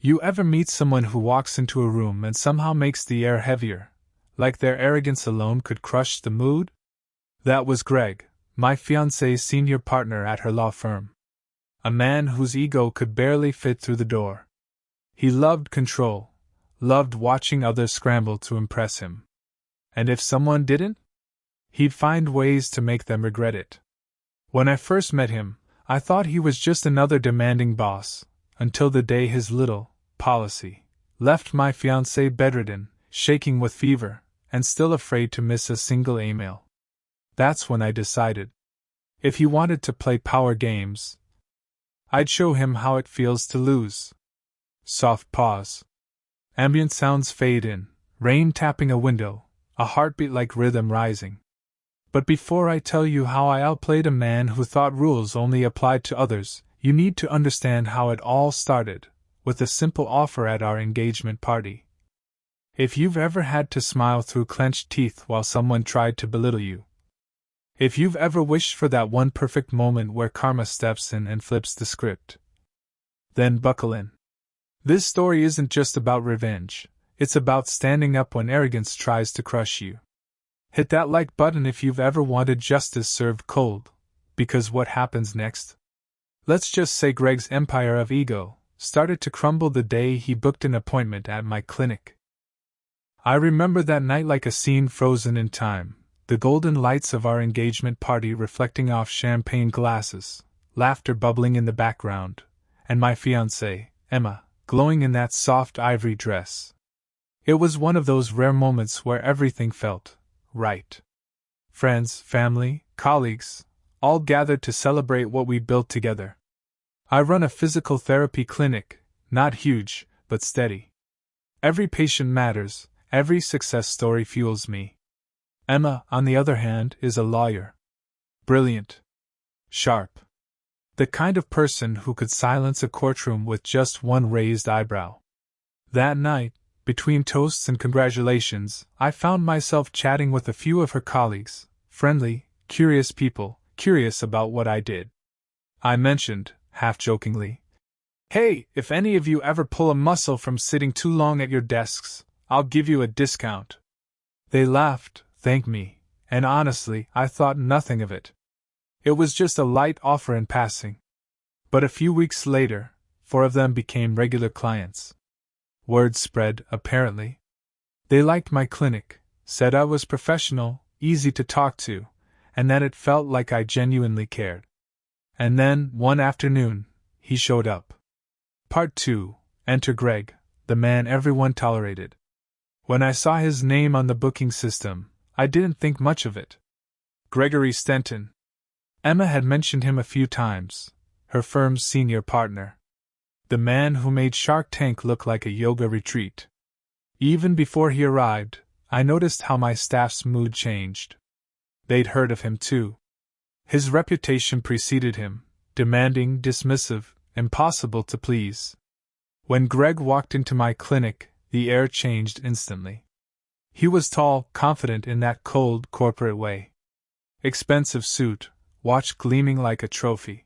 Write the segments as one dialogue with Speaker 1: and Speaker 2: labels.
Speaker 1: You ever meet someone who walks into a room and somehow makes the air heavier, like their arrogance alone could crush the mood? That was Greg, my fiancée's senior partner at her law firm. A man whose ego could barely fit through the door. He loved control, loved watching others scramble to impress him. And if someone didn't, he'd find ways to make them regret it. When I first met him, I thought he was just another demanding boss, until the day his little policy left my fiancée bedridden, shaking with fever, and still afraid to miss a single email. That's when I decided. If he wanted to play power games, I'd show him how it feels to lose. Soft pause. Ambient sounds fade in, rain tapping a window, a heartbeat-like rhythm rising. But before I tell you how I outplayed a man who thought rules only applied to others, you need to understand how it all started, with a simple offer at our engagement party. If you've ever had to smile through clenched teeth while someone tried to belittle you, if you've ever wished for that one perfect moment where karma steps in and flips the script, then buckle in. This story isn't just about revenge, it's about standing up when arrogance tries to crush you. Hit that like button if you've ever wanted justice served cold, because what happens next? Let's just say Greg's empire of ego started to crumble the day he booked an appointment at my clinic. I remember that night like a scene frozen in time, the golden lights of our engagement party reflecting off champagne glasses, laughter bubbling in the background, and my fiancée, Emma, glowing in that soft ivory dress. It was one of those rare moments where everything felt right. Friends, family, colleagues, all gathered to celebrate what we built together. I run a physical therapy clinic, not huge, but steady. Every patient matters, every success story fuels me. Emma, on the other hand, is a lawyer. Brilliant. Sharp. The kind of person who could silence a courtroom with just one raised eyebrow. That night, between toasts and congratulations, I found myself chatting with a few of her colleagues, friendly, curious people, curious about what I did. I mentioned, half-jokingly, "Hey, if any of you ever pull a muscle from sitting too long at your desks, I'll give you a discount." They laughed, thanked me, and honestly, I thought nothing of it. It was just a light offer in passing. But a few weeks later, 4 of them became regular clients. Word spread, apparently. They liked my clinic, said I was professional, easy to talk to, and that it felt like I genuinely cared. And then, one afternoon, he showed up. Part 2. Enter Greg, the man everyone tolerated. When I saw his name on the booking system, I didn't think much of it. Gregory Stenton. Emma had mentioned him a few times, her firm's senior partner. The man who made Shark Tank look like a yoga retreat. Even before he arrived, I noticed how my staff's mood changed. They'd heard of him too. His reputation preceded him, demanding, dismissive, impossible to please. When Greg walked into my clinic, the air changed instantly. He was tall, confident in that cold, corporate way. Expensive suit, watch gleaming like a trophy.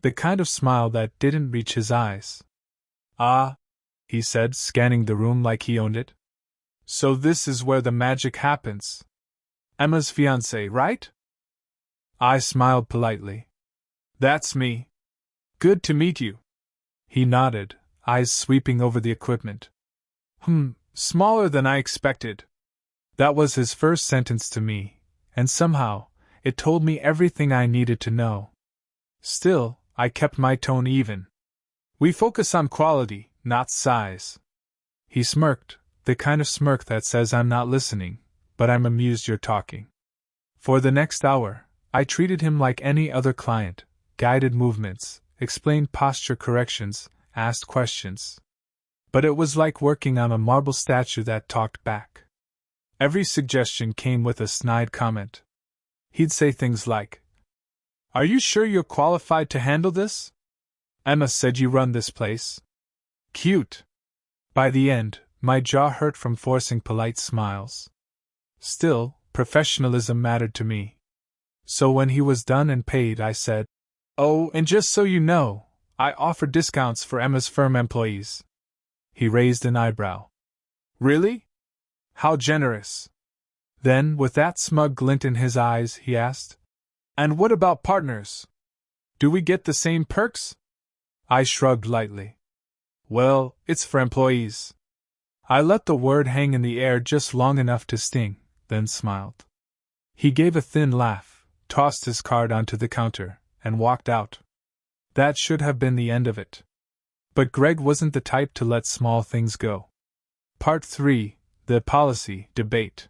Speaker 1: The kind of smile that didn't reach his eyes. "Ah," he said, scanning the room like he owned it. "So this is where the magic happens. Emma's fiancé, right?" I smiled politely. "That's me. Good to meet you." He nodded, eyes sweeping over the equipment. Smaller than I expected." That was his first sentence to me, and somehow, it told me everything I needed to know. Still, I kept my tone even. "We focus on quality, not size." He smirked, the kind of smirk that says I'm not listening, but I'm amused you're talking. For the next hour, I treated him like any other client, guided movements, explained posture corrections, asked questions. But it was like working on a marble statue that talked back. Every suggestion came with a snide comment. He'd say things like, "Are you sure you're qualified to handle this? Emma said you run this place." Cute. By the end, my jaw hurt from forcing polite smiles. Still, professionalism mattered to me. So when he was done and paid, I said, "Oh, and just so you know, I offer discounts for Emma's firm employees." He raised an eyebrow. Really? How generous. Then, with that smug glint in his eyes, he asked, And what about partners? Do we get the same perks? I shrugged lightly. Well, it's for employees. I let the word hang in the air just long enough to sting, then smiled. He gave a thin laugh, tossed his card onto the counter, and walked out. That should have been the end of it. But Greg wasn't the type to let small things go. Part 3: The Policy Debate.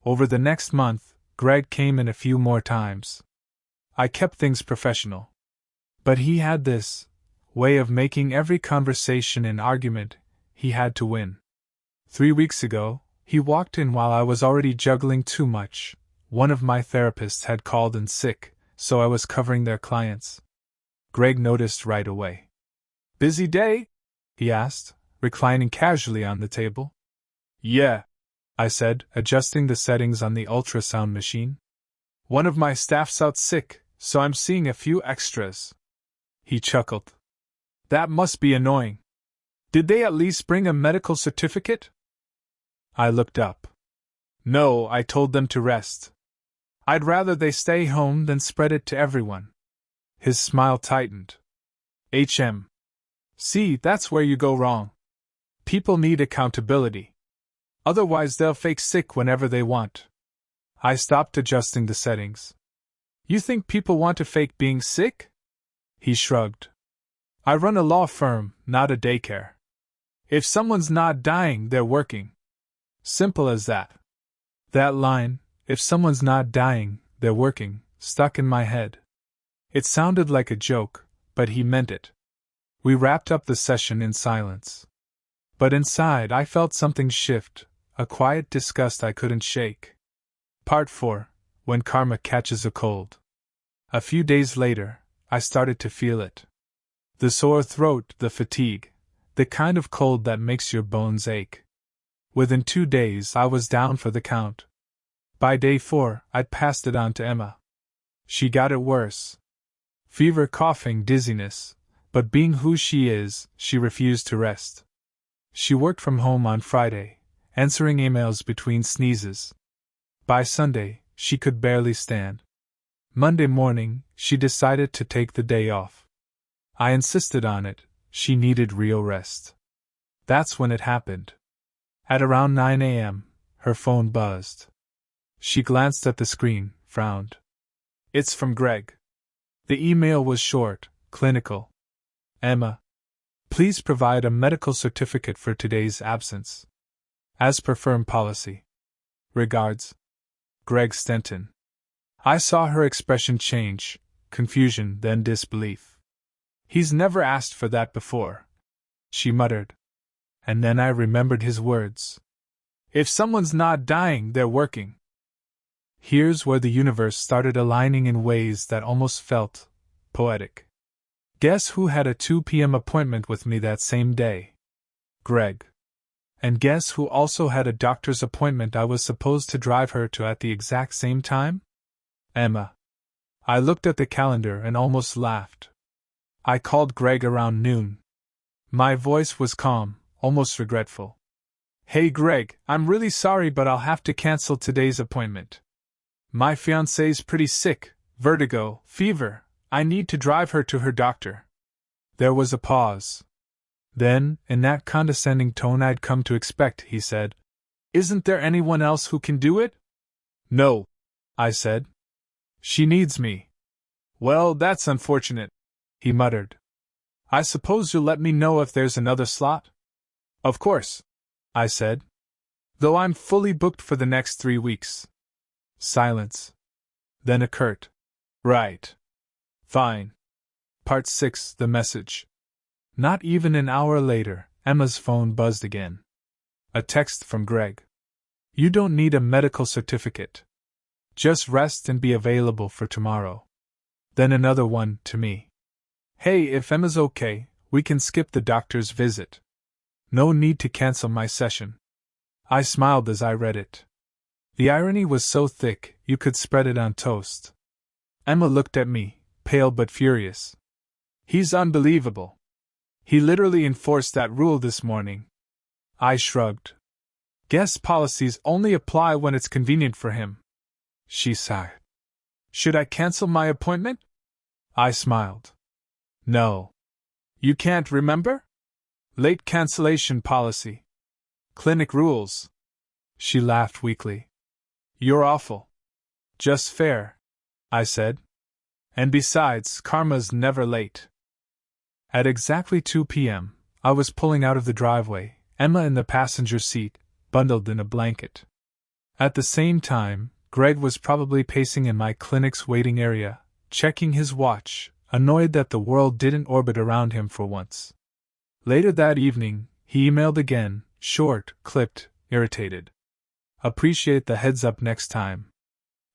Speaker 1: Over the next month, Greg came in a few more times. I kept things professional. But he had this way of making every conversation and argument he had to win. 3 weeks ago, he walked in while I was already juggling too much. One of my therapists had called in sick, so I was covering their clients. Greg noticed right away. Busy day? He asked, reclining casually on the table. Yeah, I said, adjusting the settings on the ultrasound machine. One of my staff's out sick, so I'm seeing a few extras. He chuckled. That must be annoying. Did they at least bring a medical certificate? I looked up. No, I told them to rest. I'd rather they stay home than spread it to everyone. His smile tightened. See, that's where you go wrong. People need accountability. Otherwise they'll fake sick whenever they want. I stopped adjusting the settings. You think people want to fake being sick? He shrugged. I run a law firm, not a daycare. If someone's not dying, they're working. Simple as that. That line, if someone's not dying, they're working, stuck in my head. It sounded like a joke, but he meant it. We wrapped up the session in silence. But inside I felt something shift, a quiet disgust I couldn't shake. Part 4: When Karma Catches a Cold. A few days later, I started to feel it. The sore throat, the fatigue, the kind of cold that makes your bones ache. Within 2 days I was down for the count. By day 4, I'd passed it on to Emma. She got it worse. Fever, coughing, dizziness, but being who she is, she refused to rest. She worked from home on Friday, answering emails between sneezes. By Sunday, she could barely stand. Monday morning, she decided to take the day off. I insisted on it, she needed real rest. That's when it happened. At around 9 a.m., her phone buzzed. She glanced at the screen, frowned. It's from Greg. The email was short, clinical. Emma, please provide a medical certificate for today's absence. As per firm policy. Regards, Greg Stenton. I saw her expression change, confusion, then disbelief. He's never asked for that before, she muttered. And then I remembered his words. If someone's not dying, they're working. Here's where the universe started aligning in ways that almost felt poetic. Guess who had a 2 p.m. appointment with me that same day? Greg. And guess who also had a doctor's appointment I was supposed to drive her to at the exact same time? Emma. I looked at the calendar and almost laughed. I called Greg around noon. My voice was calm, almost regretful. Hey Greg, I'm really sorry but I'll have to cancel today's appointment. My fiancée's pretty sick, vertigo, fever. I need to drive her to her doctor. There was a pause. Then, in that condescending tone I'd come to expect, he said, Isn't there anyone else who can do it? No, I said. She needs me. Well, that's unfortunate, he muttered. I suppose you'll let me know if there's another slot? Of course, I said. Though I'm fully booked for the next 3 weeks. Silence. Then a curt, Right. Fine. Part 6: The Message. Not even an hour later, Emma's phone buzzed again. A text from Greg. You don't need a medical certificate. Just rest and be available for tomorrow. Then another one to me. Hey, if Emma's okay, we can skip the doctor's visit. No need to cancel my session. I smiled as I read it. The irony was so thick, you could spread it on toast. Emma looked at me, pale but furious. He's unbelievable. He literally enforced that rule this morning. I shrugged. Guest policies only apply when it's convenient for him. She sighed. Should I cancel my appointment? I smiled. No. You can't remember? Late cancellation policy. Clinic rules. She laughed weakly. You're awful. Just fair, I said. And besides, karma's never late. At exactly 2 p.m., I was pulling out of the driveway, Emma in the passenger seat, bundled in a blanket. At the same time, Greg was probably pacing in my clinic's waiting area, checking his watch, annoyed that the world didn't orbit around him for once. Later that evening, he emailed again, short, clipped, irritated. Appreciate the heads up next time.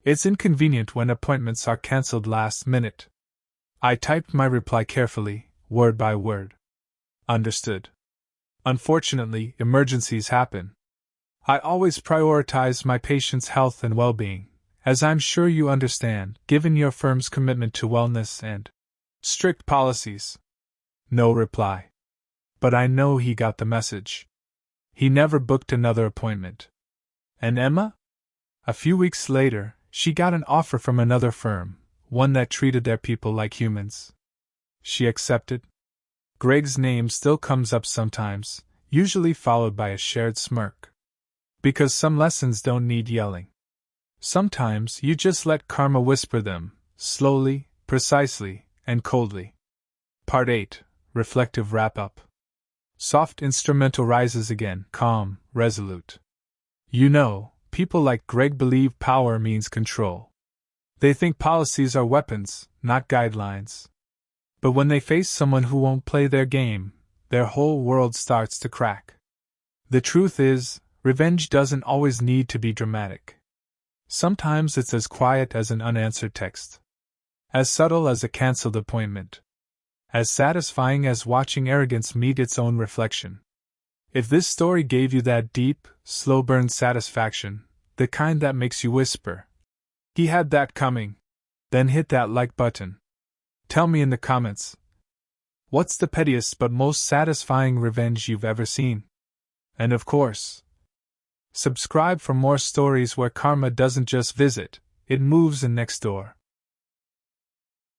Speaker 1: It's inconvenient when appointments are cancelled last minute. I typed my reply carefully, word by word. Understood. Unfortunately, emergencies happen. I always prioritize my patients' health and well-being, as I'm sure you understand, given your firm's commitment to wellness and strict policies. No reply. But I know he got the message. He never booked another appointment. And Emma? A few weeks later, she got an offer from another firm, one that treated their people like humans. She accepted. Greg's name still comes up sometimes, usually followed by a shared smirk. Because some lessons don't need yelling. Sometimes you just let karma whisper them, slowly, precisely, and coldly. Part 8, Reflective Wrap-Up. Soft instrumental rises again, calm, resolute. You know, people like Greg believe power means control. They think policies are weapons, not guidelines. But when they face someone who won't play their game, their whole world starts to crack. The truth is, revenge doesn't always need to be dramatic. Sometimes it's as quiet as an unanswered text. As subtle as a cancelled appointment. As satisfying as watching arrogance meet its own reflection. If this story gave you that deep, slow-burn satisfaction, the kind that makes you whisper, "He had that coming," then hit that like button. Tell me in the comments, what's the pettiest but most satisfying revenge you've ever seen? And of course, subscribe for more stories where karma doesn't just visit, it moves in next door.